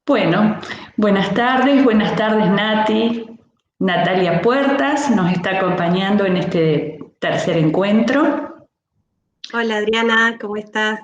Bueno, buenas tardes Nati. Natalia Puertas nos está acompañando en este tercer encuentro. Hola Adriana, ¿cómo estás?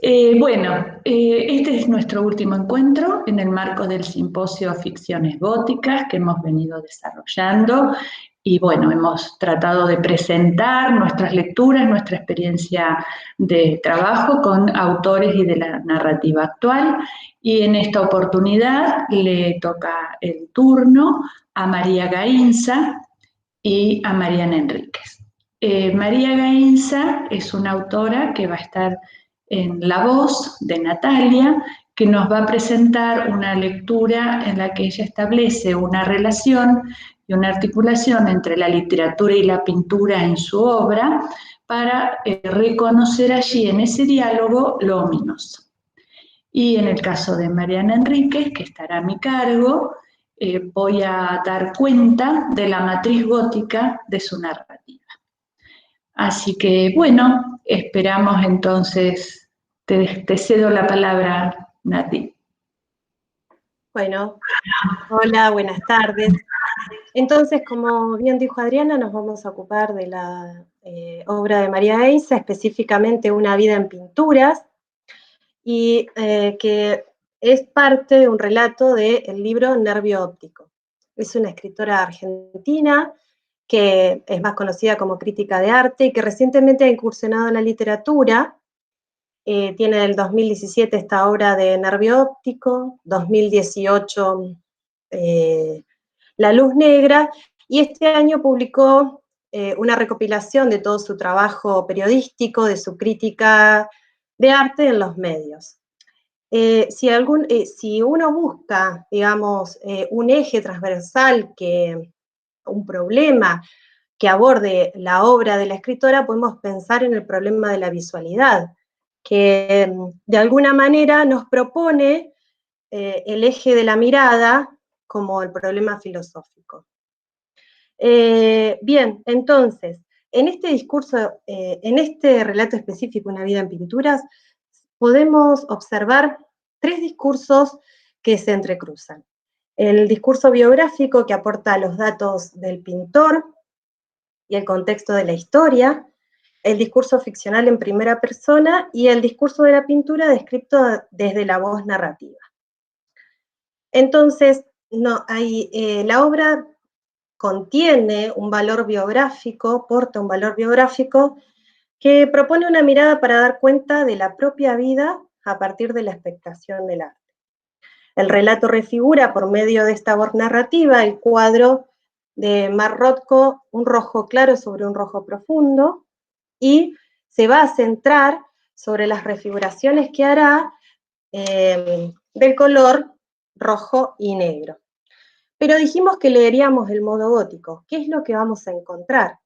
Este es nuestro último encuentro en el marco del simposio Ficciones Góticas que hemos venido desarrollando y bueno, hemos tratado de presentar nuestras lecturas, nuestra experiencia de trabajo con autores y de la narrativa actual y en esta oportunidad le toca el turno a María Gainza y a Mariana Enríquez. María Gainza es una autora que va a estar en la voz de Natalia, que nos va a presentar una lectura en la que ella establece una relación y una articulación entre la literatura y la pintura en su obra para reconocer allí en ese diálogo lo ominoso. Y en el caso de Mariana Enríquez, que estará a mi cargo, voy a dar cuenta de la matriz gótica de su narrativa. Así que, bueno, esperamos entonces, te cedo la palabra, Nati. Bueno, hola, buenas tardes. Entonces, como bien dijo Adriana, nos vamos a ocupar de la obra de María Eisa, específicamente Una vida en pinturas, y que es parte de un relato del libro Nervio óptico. Es una escritora argentina que es más conocida como crítica de arte y que recientemente ha incursionado en la literatura. Tiene del 2017 esta obra de Nervio óptico, 2018 La luz negra, y este año publicó una recopilación de todo su trabajo periodístico, de su crítica de arte en los medios. Si uno busca, digamos, un eje transversal, un problema que aborde la obra de la escritora, podemos pensar en el problema de la visualidad, que de alguna manera nos propone el eje de la mirada como el problema filosófico. Bien, entonces, en este discurso, en este relato específico, Una vida en pinturas, podemos observar tres discursos que se entrecruzan. El discurso biográfico, que aporta los datos del pintor y el contexto de la historia, el discurso ficcional en primera persona y el discurso de la pintura descrito desde la voz narrativa. Entonces, la obra contiene un valor biográfico, porta un valor biográfico que propone una mirada para dar cuenta de la propia vida a partir de la expectación del arte. El relato refigura por medio de esta voz narrativa el cuadro de Mark Rothko, un rojo claro sobre un rojo profundo, y se va a centrar sobre las refiguraciones que hará del color rojo y negro. Pero dijimos que leeríamos el modo gótico. ¿Qué es lo que vamos a encontrar?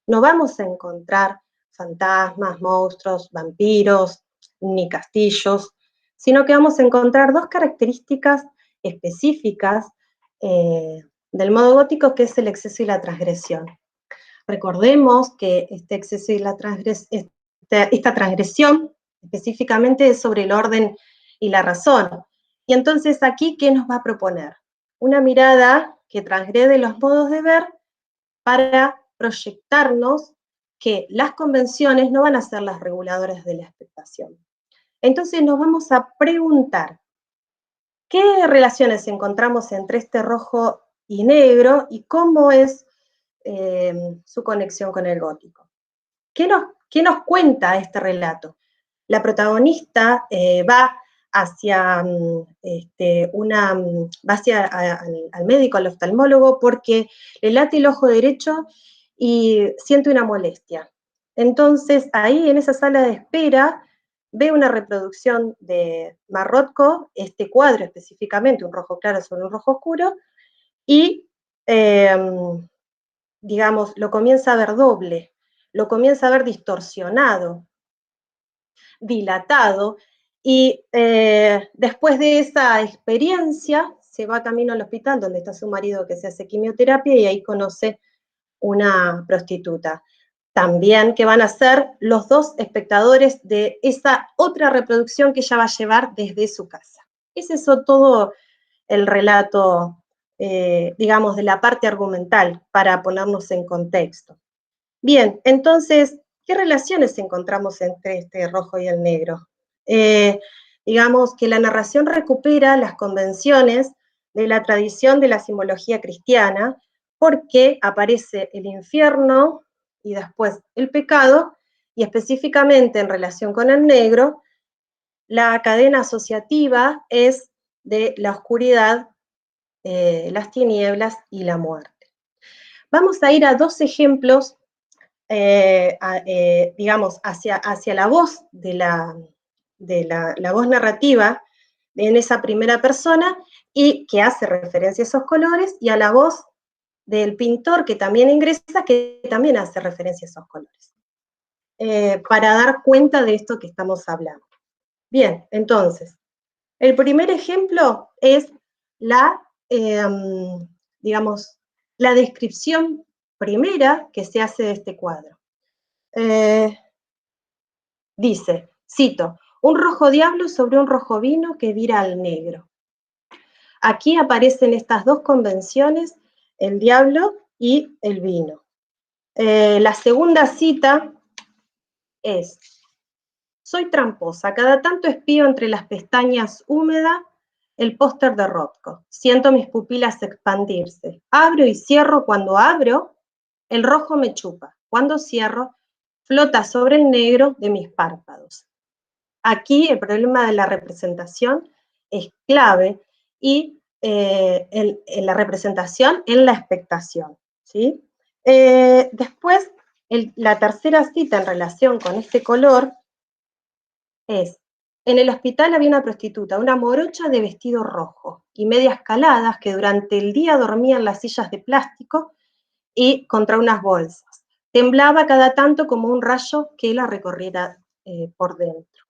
No vamos a encontrar fantasmas, monstruos, vampiros, ni castillos, sino que vamos a encontrar dos características específicas del modo gótico, que es el exceso y la transgresión. Recordemos que este exceso y esta transgresión específicamente es sobre el orden y la razón. Y entonces aquí, ¿qué nos va a proponer? Una mirada que transgrede los modos de ver para proyectarnos que las convenciones no van a ser las reguladoras de la expectación. Entonces nos vamos a preguntar, ¿qué relaciones encontramos entre este rojo y negro y cómo es su conexión con el gótico? ¿Qué nos cuenta este relato? La protagonista va hacia, al médico, al oftalmólogo, porque le late el ojo derecho y siente una molestia. Entonces, ahí en esa sala de espera, ve una reproducción de Mark Rothko, este cuadro específicamente, un rojo claro sobre un rojo oscuro, y digamos, lo comienza a ver doble, lo comienza a ver distorsionado, dilatado, y después de esa experiencia se va camino al hospital donde está su marido que se hace quimioterapia y ahí conoce una prostituta. También que van a ser los dos espectadores de esa otra reproducción que ella va a llevar desde su casa. Es eso todo el relato, digamos, de la parte argumental, para ponernos en contexto. Bien, entonces, ¿qué relaciones encontramos entre este rojo y el negro? Digamos que la narración recupera las convenciones de la tradición de la simbología cristiana, porque aparece el infierno y después el pecado, y específicamente en relación con el negro, la cadena asociativa es de la oscuridad, las tinieblas y la muerte. Vamos a ir a dos ejemplos, digamos, hacia la voz de la voz narrativa en esa primera persona, y que hace referencia a esos colores, y a la voz del pintor que también ingresa, que también hace referencia a esos colores, para dar cuenta de esto que estamos hablando. Bien, entonces, el primer ejemplo es digamos, la descripción primera que se hace de este cuadro. Dice, cito, un rojo diablo sobre un rojo vino que vira al negro. Aquí aparecen estas dos convenciones, el diablo y el vino. La segunda cita es, soy tramposa, cada tanto espío entre las pestañas húmedas el póster de Rothko. Siento mis pupilas expandirse. Abro y cierro. Cuando abro, el rojo me chupa. Cuando cierro, flota sobre el negro de mis párpados. Aquí el problema de la representación es clave, y en la representación, en la expectación, ¿sí? Después, la tercera cita en relación con este color es, en el hospital había una prostituta, una morocha de vestido rojo y medias caladas, que durante el día dormía en las sillas de plástico y contra unas bolsas. Temblaba cada tanto como un rayo que la recorriera por dentro.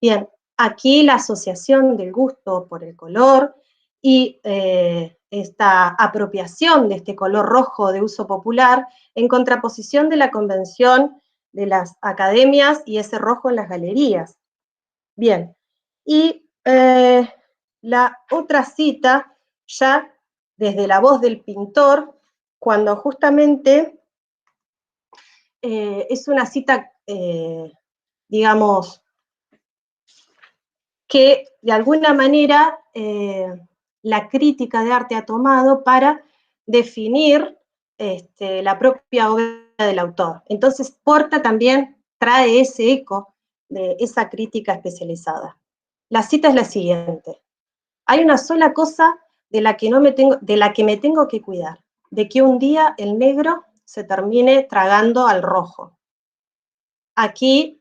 Bien, aquí la asociación del gusto por el color y esta apropiación de este color rojo de uso popular, en contraposición de la convención de las academias y ese rojo en las galerías. Bien, y la otra cita, ya desde la voz del pintor, cuando justamente es una cita, digamos, que de alguna manera la crítica de arte ha tomado para definir la propia obra del autor. Entonces, Porta también trae ese eco de esa crítica especializada. La cita es la siguiente: hay una sola cosa de la que me tengo que cuidar, de que un día el negro se termine tragando al rojo. Aquí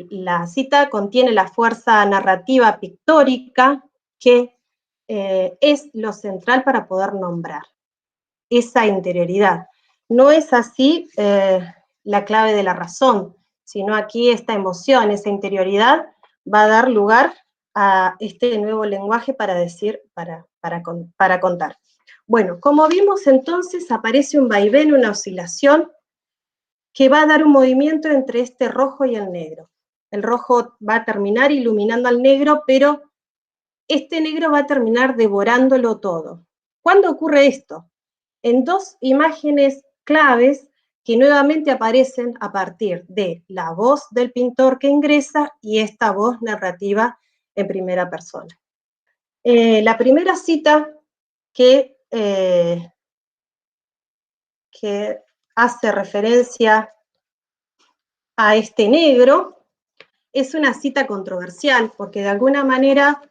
la cita contiene la fuerza narrativa pictórica, que es lo central para poder nombrar esa interioridad. No es así la clave de la razón, sino aquí esta emoción, esa interioridad, va a dar lugar a este nuevo lenguaje para decir, para contar. Bueno, como vimos entonces, aparece un vaivén, una oscilación, que va a dar un movimiento entre este rojo y el negro. El rojo va a terminar iluminando al negro, pero este negro va a terminar devorándolo todo. ¿Cuándo ocurre esto? En dos imágenes claves que nuevamente aparecen a partir de la voz del pintor que ingresa y esta voz narrativa en primera persona. La primera cita que hace referencia a este negro es una cita controversial, porque de alguna manera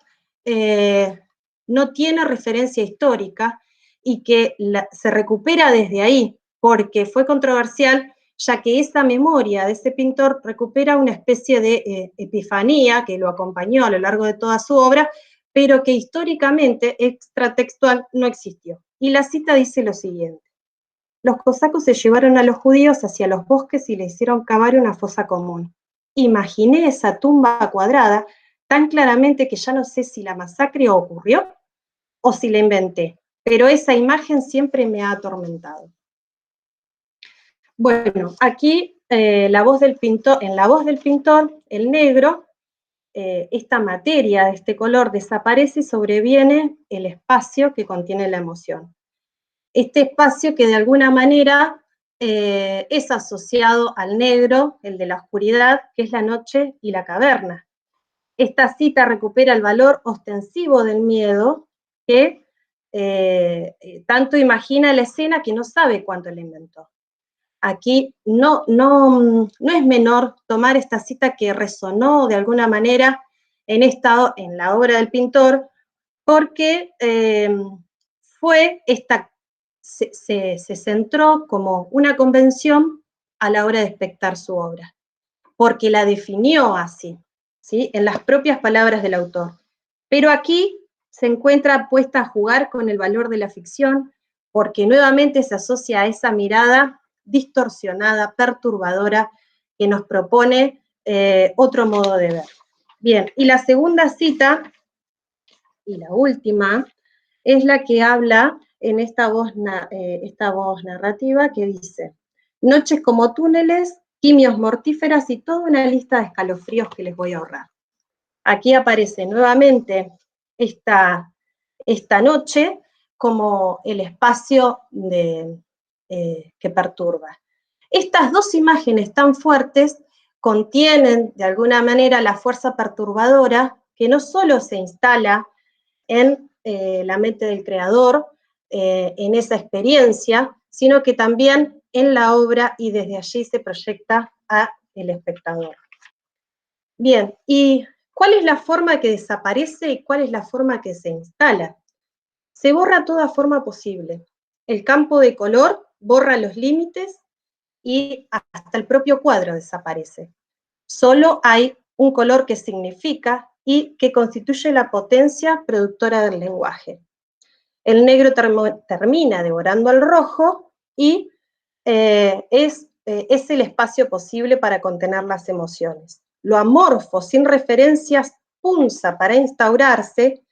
no tiene referencia histórica, y que se recupera desde ahí, porque fue controversial, ya que esa memoria de ese pintor recupera una especie de epifanía que lo acompañó a lo largo de toda su obra, pero que históricamente, extratextual, no existió. Y la cita dice lo siguiente: los cosacos se llevaron a los judíos hacia los bosques y le hicieron cavar una fosa común. Imaginé esa tumba cuadrada tan claramente que ya no sé si la masacre ocurrió o si la inventé, pero esa imagen siempre me ha atormentado. Bueno, aquí en la voz del pintor, el negro esta materia, este color desaparece y sobreviene el espacio que contiene la emoción. Este espacio que de alguna manera es asociado al negro, el de la oscuridad, que es la noche y la caverna. Esta cita recupera el valor ostensivo del miedo, que tanto imagina la escena que no sabe cuánto la inventó. Aquí no es menor tomar esta cita que resonó de alguna manera en la obra del pintor, porque se centró como una convención a la hora de espectar su obra, porque la definió así, ¿sí? En las propias palabras del autor. Pero aquí se encuentra puesta a jugar con el valor de la ficción, porque nuevamente se asocia a esa mirada distorsionada, perturbadora, que nos propone otro modo de ver. Bien, y la segunda cita, y la última, es la que habla en esta voz narrativa que dice: noches como túneles, quimios mortíferas y toda una lista de escalofríos que les voy a ahorrar. Aquí aparece nuevamente esta noche como el espacio que perturba. Estas dos imágenes tan fuertes contienen de alguna manera la fuerza perturbadora que no solo se instala en la mente del creador, en esa experiencia, sino que también en la obra, y desde allí se proyecta a el espectador. Bien, ¿y cuál es la forma que desaparece y cuál es la forma que se instala? Se borra toda forma posible. El campo de color borra los límites y hasta el propio cuadro desaparece. Solo hay un color que significa y que constituye la potencia productora del lenguaje. El negro termina devorando al rojo y es el espacio posible para contener las emociones. Lo amorfo, sin referencias, punza para instaurarse,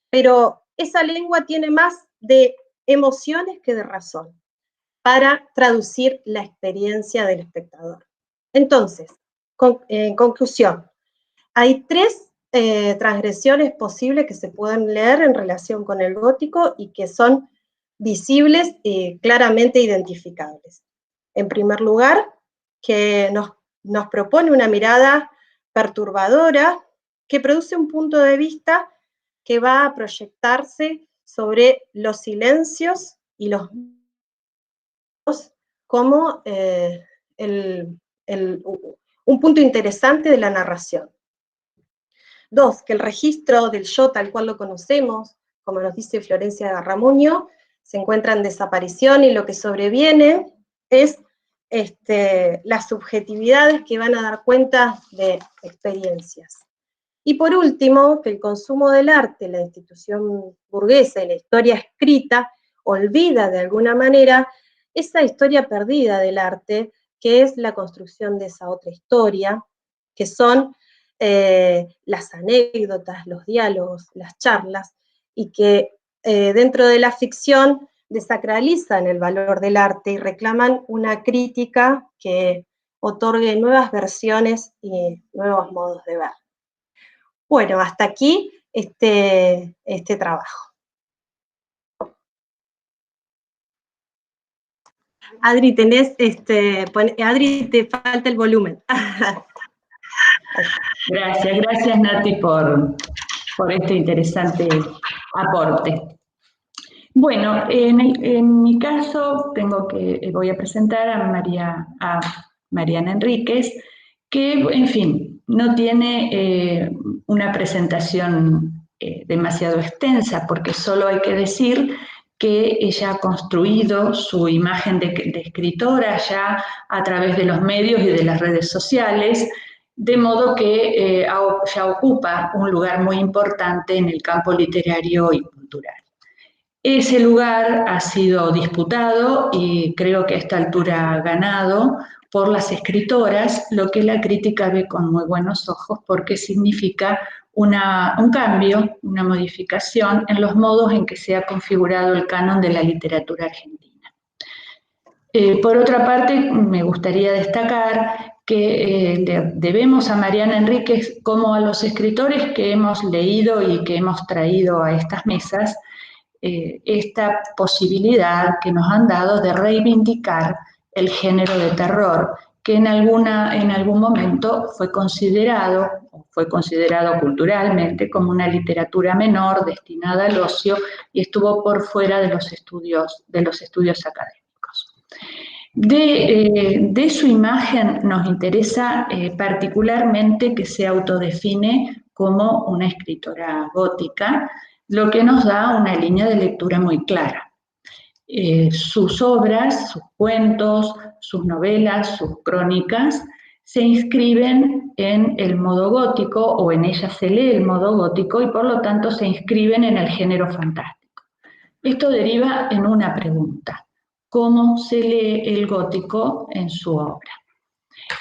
pero esa lengua tiene más de emociones que de razón para traducir la experiencia del espectador. Entonces, en conclusión, hay tres transgresiones posibles que se pueden leer en relación con el gótico y que son visibles y claramente identificables. En primer lugar, que nos propone una mirada perturbadora que produce un punto de vista que va a proyectarse sobre los silencios y los como un punto interesante de la narración. Dos, que el registro del yo tal cual lo conocemos, como nos dice Florencia Garramuño, se encuentra en desaparición y lo que sobreviene es las subjetividades que van a dar cuenta de experiencias. Y por último, que el consumo del arte, la institución burguesa y la historia escrita, olvida de alguna manera esa historia perdida del arte, que es la construcción de esa otra historia, que son las anécdotas, los diálogos, las charlas, y que dentro de la ficción desacralizan el valor del arte y reclaman una crítica que otorgue nuevas versiones y nuevos modos de ver. Bueno, hasta aquí este trabajo. Adri, Adri, te falta el volumen. Gracias Nati por este interesante aporte. Bueno, en mi caso voy a presentar a Mariana Enríquez, que, en fin, no tiene una presentación demasiado extensa, porque solo hay que decir que ella ha construido su imagen de escritora ya a través de los medios y de las redes sociales, de modo que ya ocupa un lugar muy importante en el campo literario y cultural. Ese lugar ha sido disputado y creo que a esta altura ganado por las escritoras, lo que la crítica ve con muy buenos ojos porque significa un cambio, una modificación en los modos en que se ha configurado el canon de la literatura argentina. Por otra parte, me gustaría destacar que debemos a Mariana Enríquez como a los escritores que hemos leído y que hemos traído a estas mesas, esta posibilidad que nos han dado de reivindicar el género de terror, que en algún momento fue considerado culturalmente como una literatura menor destinada al ocio y estuvo por fuera de los estudios académicos. De su imagen nos interesa particularmente que se autodefine como una escritora gótica, lo que nos da una línea de lectura muy clara. Sus obras, sus cuentos, sus novelas, sus crónicas, se inscriben en el modo gótico, o en ellas se lee el modo gótico, y por lo tanto se inscriben en el género fantástico. Esto deriva en una pregunta: ¿cómo se lee el gótico en su obra?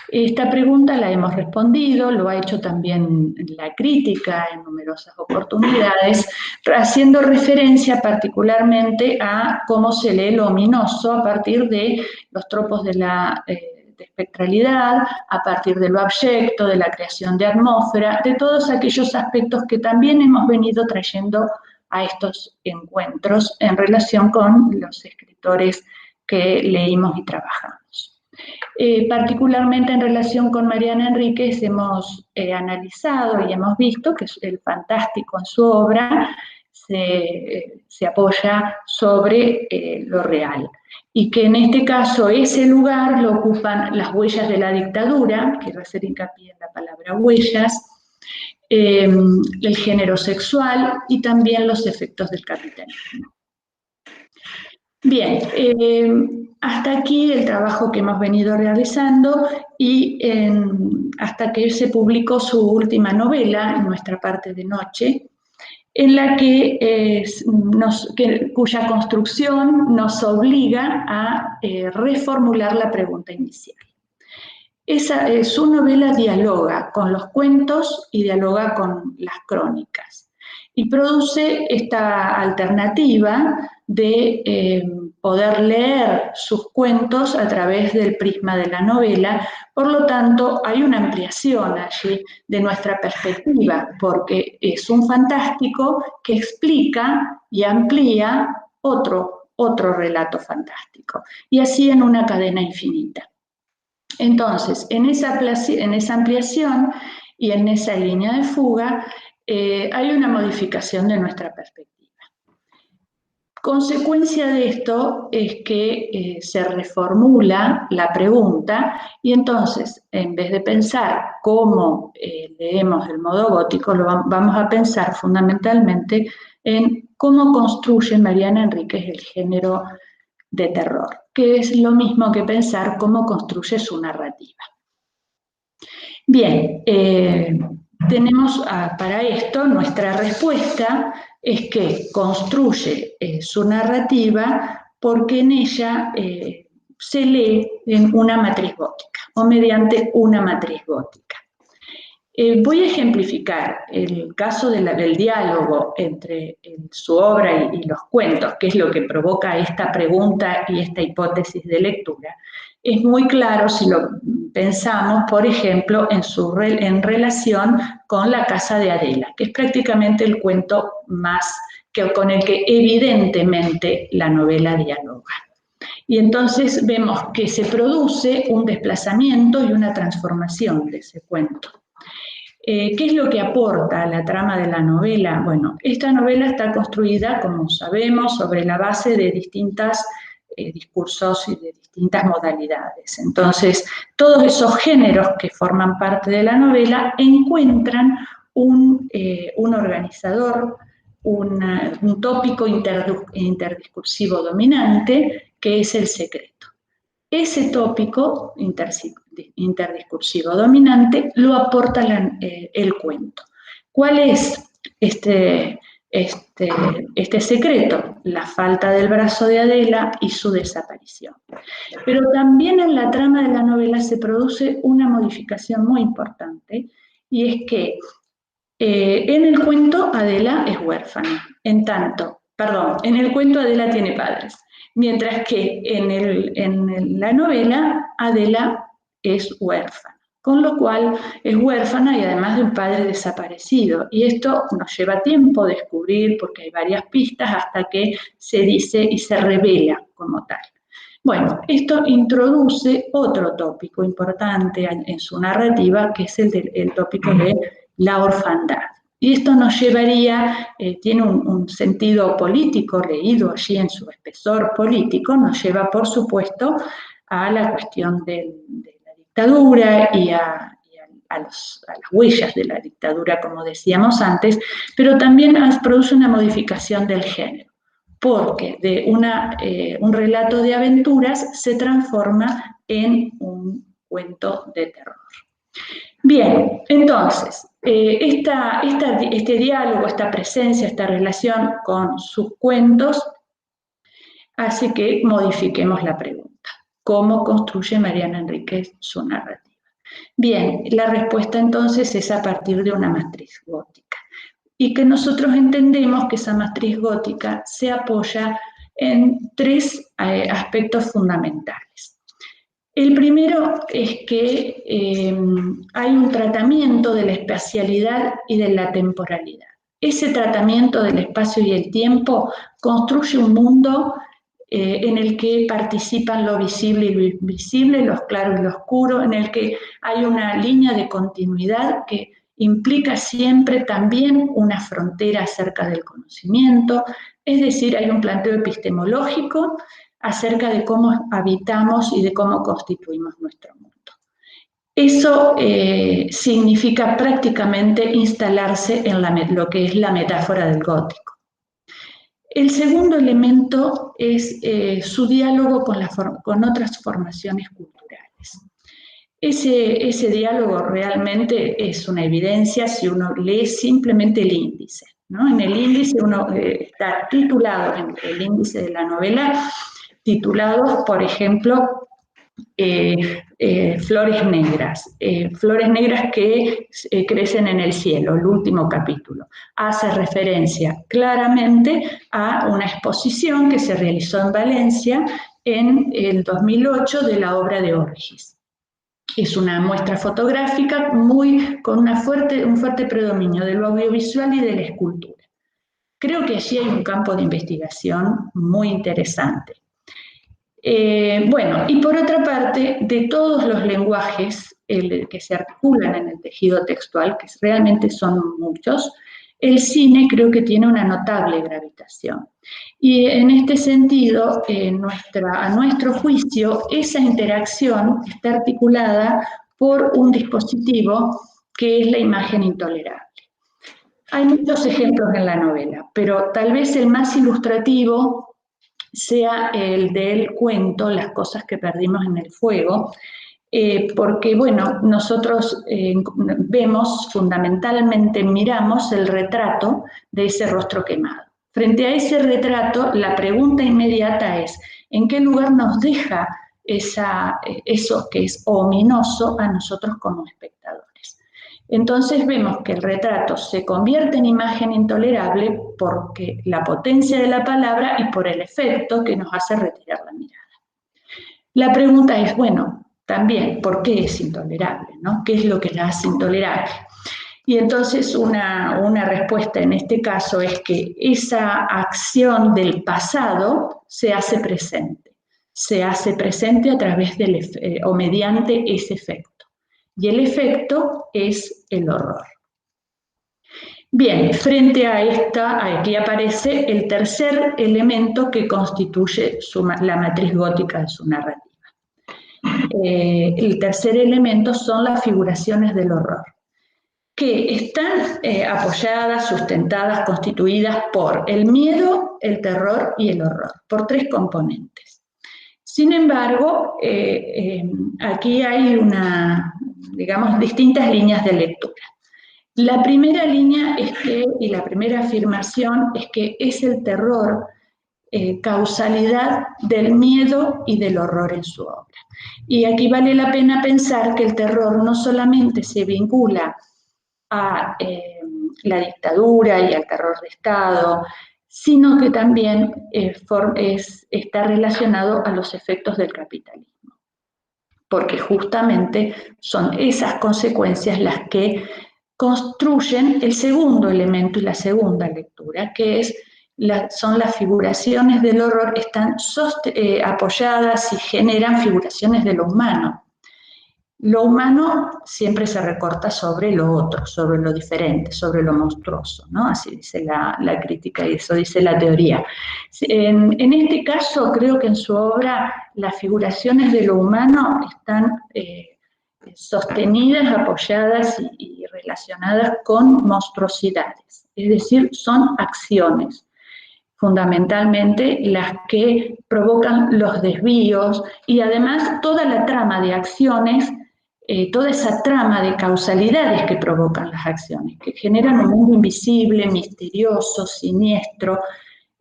Esta pregunta la hemos respondido, lo ha hecho también la crítica en numerosas oportunidades, haciendo referencia particularmente a cómo se lee lo ominoso a partir de los tropos de la de espectralidad, a partir de lo abyecto, de la creación de atmósfera, de todos aquellos aspectos que también hemos venido trayendo a estos encuentros en relación con los escritores que leímos y trabajamos. Particularmente en relación con Mariana Enríquez hemos analizado y hemos visto que el fantástico en su obra se apoya sobre lo real, y que en este caso ese lugar lo ocupan las huellas de la dictadura, quiero hacer hincapié en la palabra huellas, el género sexual y también los efectos del capitalismo. Bien, hasta aquí el trabajo que hemos venido realizando y hasta que se publicó su última novela, En nuestra parte de noche, en la cuya construcción nos obliga a reformular la pregunta inicial. Su novela dialoga con los cuentos y dialoga con las crónicas, y produce esta alternativa de poder leer sus cuentos a través del prisma de la novela. Por lo tanto, hay una ampliación allí de nuestra perspectiva, porque es un fantástico que explica y amplía otro relato fantástico, y así en una cadena infinita. Entonces, en esa ampliación y en esa línea de fuga, hay una modificación de nuestra perspectiva. Consecuencia de esto es que se reformula la pregunta, y entonces, en vez de pensar cómo leemos el modo gótico, vamos a pensar fundamentalmente en cómo construye Mariana Enríquez el género de terror, que es lo mismo que pensar cómo construye su narrativa. Bien, tenemos para esto, nuestra respuesta es que construye su narrativa porque en ella se lee en una matriz gótica o mediante una matriz gótica. Voy a ejemplificar el caso del diálogo entre su obra y los cuentos, que es lo que provoca esta pregunta y esta hipótesis de lectura. Es muy claro si lo pensamos, por ejemplo, en relación con La casa de Adela, que es prácticamente el cuento con el que evidentemente la novela dialoga. Y entonces vemos que se produce un desplazamiento y una transformación de ese cuento. ¿Qué es lo que aporta a la trama de la novela? Bueno, esta novela está construida, como sabemos, sobre la base de distintos discursos y de distintas modalidades. Entonces, todos esos géneros que forman parte de la novela encuentran un organizador, un tópico interdiscursivo dominante, que es el secreto. Ese tópico interdiscursivo dominante lo aporta el cuento. ¿Cuál es este secreto? La falta del brazo de Adela y su desaparición. Pero también en la trama de la novela se produce una modificación muy importante, y es que en el cuento Adela es huérfana, en el cuento Adela tiene padres, mientras que en la novela Adela es huérfana. con lo cual es huérfana y además de un padre desaparecido. Y esto nos lleva tiempo a descubrir porque hay varias pistas hasta que se dice y se revela como tal. Bueno, esto introduce otro tópico importante en su narrativa, que es el tópico de la orfandad. Y esto nos llevaría, tiene un sentido político leído allí en su espesor político, nos lleva por supuesto a la cuestión de la dictadura y a las huellas de la dictadura, como decíamos antes, pero también produce una modificación del género, porque de un relato de aventuras se transforma en un cuento de terror. Bien, entonces, este diálogo, esta presencia, esta relación con sus cuentos hace que modifiquemos la pregunta. ¿Cómo construye Mariana Enríquez su narrativa? Bien, la respuesta entonces es a partir de una matriz gótica y que nosotros entendemos que esa matriz gótica se apoya en tres aspectos fundamentales. El primero es que hay un tratamiento de la espacialidad y de la temporalidad. Ese tratamiento del espacio y el tiempo construye un mundo en el que participan lo visible y lo invisible, lo claro y lo oscuro, en el que hay una línea de continuidad que implica siempre también una frontera acerca del conocimiento, es decir, hay un planteo epistemológico acerca de cómo habitamos y de cómo constituimos nuestro mundo. Eso significa prácticamente instalarse en lo que es la metáfora del gótico. El segundo elemento es su diálogo con otras formaciones culturales. Ese diálogo realmente es una evidencia si uno lee simplemente el índice, ¿no? En el índice uno está titulado, en el índice de la novela, titulados, por ejemplo, flores negras que crecen en el cielo, el último capítulo. Hace referencia claramente a una exposición que se realizó en Valencia en el 2008 de la obra de Orgis. Es una muestra fotográfica con un fuerte predominio de lo audiovisual y de la escultura. Creo que allí hay un campo de investigación muy interesante. Bueno, y por otra parte, de todos los lenguajes que se articulan en el tejido textual, que realmente son muchos, el cine creo que tiene una notable gravitación. Y en este sentido, a nuestro juicio, esa interacción está articulada por un dispositivo que es la imagen intolerable. Hay muchos ejemplos en la novela, pero tal vez el más ilustrativo sea el del cuento Las cosas que perdimos en el fuego, porque, bueno, nosotros vemos fundamentalmente, miramos el retrato de ese rostro quemado. Frente a ese retrato, la pregunta inmediata es, ¿en qué lugar nos deja eso que es ominoso a nosotros como espectadores? Entonces vemos que el retrato se convierte en imagen intolerable porque la potencia de la palabra y por el efecto que nos hace retirar la mirada. La pregunta es, bueno, también, ¿por qué es intolerable, no? ¿Qué es lo que la hace intolerable? Y entonces una respuesta en este caso es que esa acción del pasado se hace presente a través o mediante ese efecto. Y el efecto es el horror. Bien, frente a aquí aparece el tercer elemento que constituye la matriz gótica de su narrativa. El tercer elemento son las figuraciones del horror, que están apoyadas, sustentadas, constituidas por el miedo, el terror y el horror, por tres componentes. Sin embargo, aquí hay distintas líneas de lectura. La primera línea y la primera afirmación es que es el terror causalidad del miedo y del horror en su obra. Y aquí vale la pena pensar que el terror no solamente se vincula a la dictadura y al terror de Estado, sino que también está relacionado a los efectos del capitalismo. porque justamente son esas consecuencias las que construyen el segundo elemento y la segunda lectura, que son las figuraciones del horror, están apoyadas y generan figuraciones de lo humano. Lo humano siempre se recorta sobre lo otro, sobre lo diferente, sobre lo monstruoso, ¿no? Así dice la crítica y eso dice la teoría. En este caso, creo que en su obra las figuraciones de lo humano están sostenidas, apoyadas y relacionadas con monstruosidades, es decir, son acciones, fundamentalmente las que provocan los desvíos y además toda la trama de acciones, toda esa trama de causalidades que provocan las acciones, que generan un mundo invisible, misterioso, siniestro,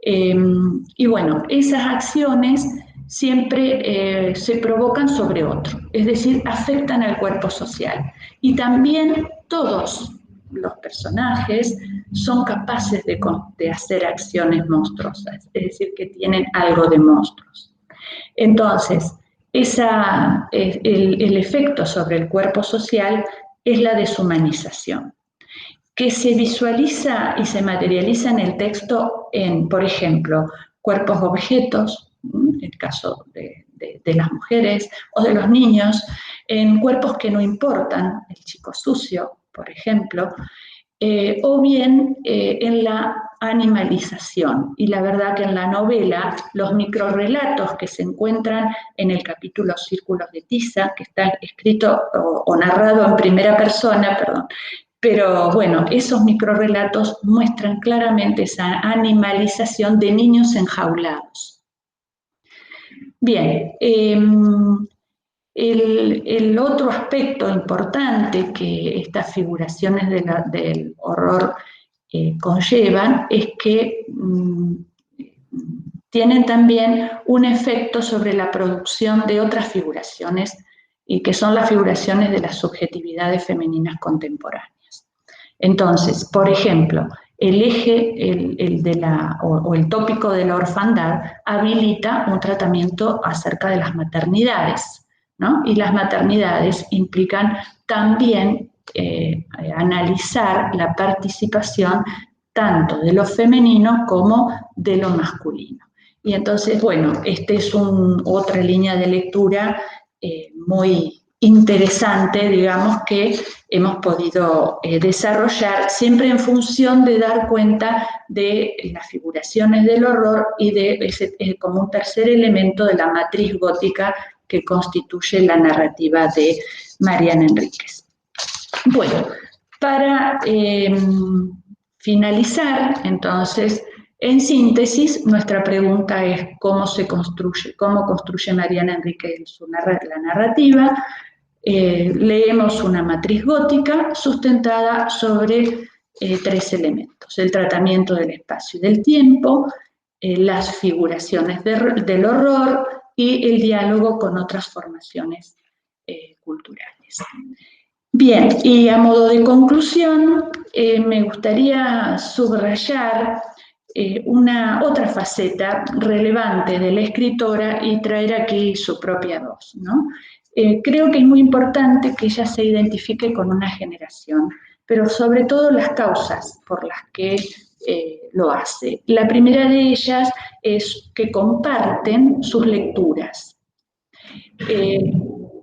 y bueno, esas acciones siempre se provocan sobre otro, es decir, afectan al cuerpo social. Y también todos los personajes son capaces de hacer acciones monstruosas, es decir, que tienen algo de monstruos. Entonces, el efecto sobre el cuerpo social es la deshumanización, que se visualiza y se materializa en el texto en, por ejemplo, cuerpos objetos, en el caso de las mujeres o de los niños, en cuerpos que no importan, el chico sucio, por ejemplo, o bien en la animalización. Y la verdad que en la novela los microrrelatos que se encuentran en el capítulo Círculos de Tiza, que está escrito o narrado en primera persona, perdón, pero bueno, esos microrrelatos muestran claramente esa animalización de niños enjaulados. Bien, el otro aspecto importante que estas figuraciones del horror conllevan es que tienen también un efecto sobre la producción de otras figuraciones, y que son las figuraciones de las subjetividades femeninas contemporáneas. Entonces, por ejemplo, el eje o el tópico de la orfandad habilita un tratamiento acerca de las maternidades, ¿no? Y las maternidades implican también analizar la participación tanto de lo femenino como de lo masculino. Y entonces, bueno, esta es otra línea de lectura muy interesante, digamos, que hemos podido desarrollar siempre en función de dar cuenta de las figuraciones del horror y de como un tercer elemento de la matriz gótica que constituye la narrativa de Mariana Enríquez. Bueno, para finalizar, entonces, en síntesis, nuestra pregunta es cómo construye Mariana Enríquez la narrativa. Leemos una matriz gótica sustentada sobre tres elementos: el tratamiento del espacio y del tiempo, las figuraciones del horror y el diálogo con otras formaciones culturales. Bien, y a modo de conclusión, me gustaría subrayar otra faceta relevante de la escritora y traer aquí su propia voz, ¿no? Creo que es muy importante que ella se identifique con una generación, pero sobre todo las causas por las que lo hace. La primera de ellas es que comparten sus lecturas,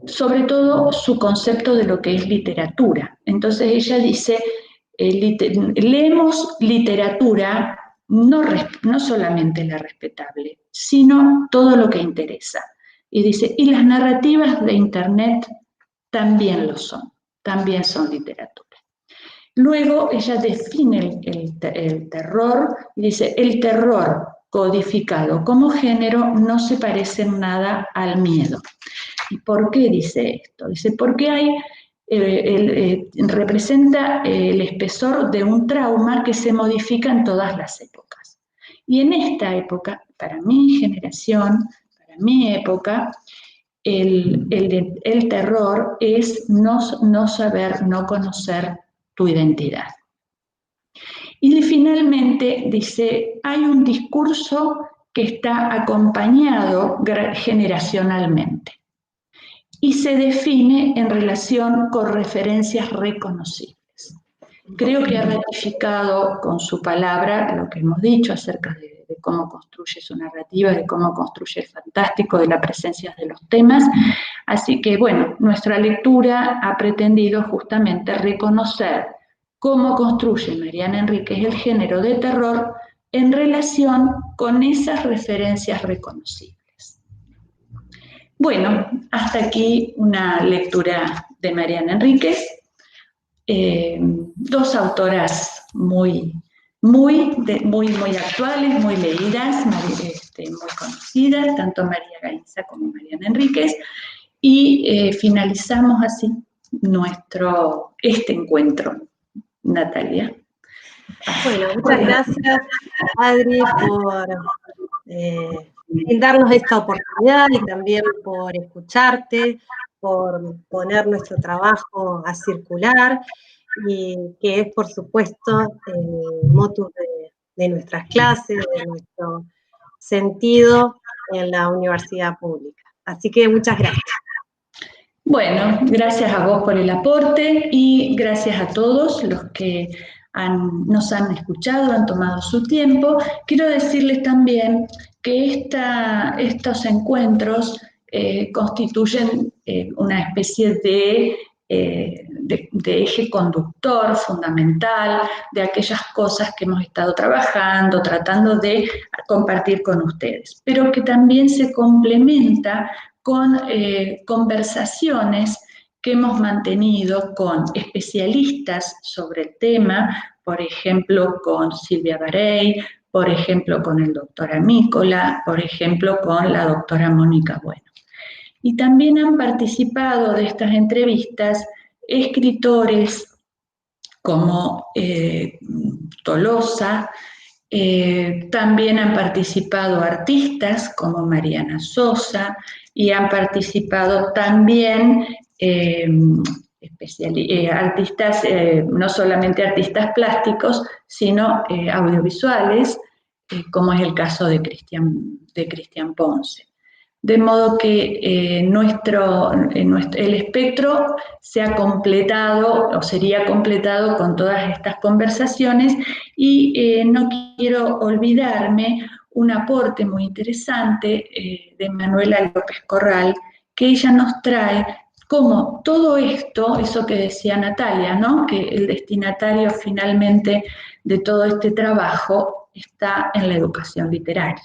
sobre todo su concepto de lo que es literatura. Entonces ella dice, leemos literatura no solamente la respetable, sino todo lo que interesa. Y dice, y las narrativas de Internet también lo son, también son literatura. Luego ella define el terror y dice, el terror codificado como género no se parece en nada al miedo. ¿Y por qué dice esto? Dice, porque representa el espesor de un trauma que se modifica en todas las épocas. Y en esta época, para mi generación, para mi época, el terror es no saber, no conocer tu identidad. Y finalmente dice, hay un discurso que está acompañado generacionalmente. y se define en relación con referencias reconocibles. Creo que ha ratificado con su palabra lo que hemos dicho acerca de cómo construye su narrativa, de cómo construye el fantástico, de la presencia de los temas. Así que, bueno, nuestra lectura ha pretendido justamente reconocer cómo construye Mariana Enríquez el género de terror en relación con esas referencias reconocibles. Bueno, hasta aquí una lectura de Mariana Enríquez. Dos autoras muy actuales, muy leídas, muy conocidas, tanto María Gainza como Mariana Enríquez, y finalizamos así este encuentro. Natalia. Bueno, muchas gracias, Adri, por darnos esta oportunidad y también por escucharte, por poner nuestro trabajo a circular, y que es, por supuesto, el motus de nuestras clases, de nuestro sentido en la universidad pública. Así que muchas gracias. Bueno, gracias a vos por el aporte y gracias a todos los que nos han escuchado, han tomado su tiempo. Quiero decirles también que estos encuentros constituyen una especie de eje conductor fundamental de aquellas cosas que hemos estado trabajando, tratando de compartir con ustedes, pero que también se complementa con conversaciones que hemos mantenido con especialistas sobre el tema, por ejemplo, con Silvia Barey, por ejemplo, con el doctor Amícola, por ejemplo, con la doctora Mónica Bueno. Y también han participado de estas entrevistas escritores como Tolosa, también han participado artistas como Mariana Sosa y han participado también artistas, no solamente artistas plásticos, sino audiovisuales, como es el caso de Cristian Ponce. De modo que el espectro se ha completado o sería completado con todas estas conversaciones y no quiero olvidarme un aporte muy interesante de Manuela López Corral, que ella nos trae cómo todo esto, eso que decía Natalia, ¿no? Que el destinatario finalmente de todo este trabajo está en la educación literaria.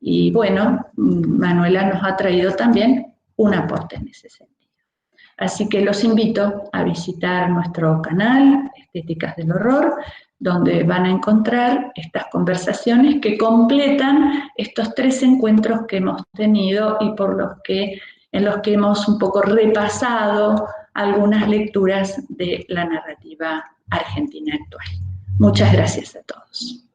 Y bueno, Manuela nos ha traído también un aporte en ese sentido. Así que los invito a visitar nuestro canal, Estéticas del Horror, donde van a encontrar estas conversaciones que completan estos 3 encuentros que hemos tenido y en los que hemos un poco repasado algunas lecturas de la narrativa argentina actual. Muchas gracias a todos.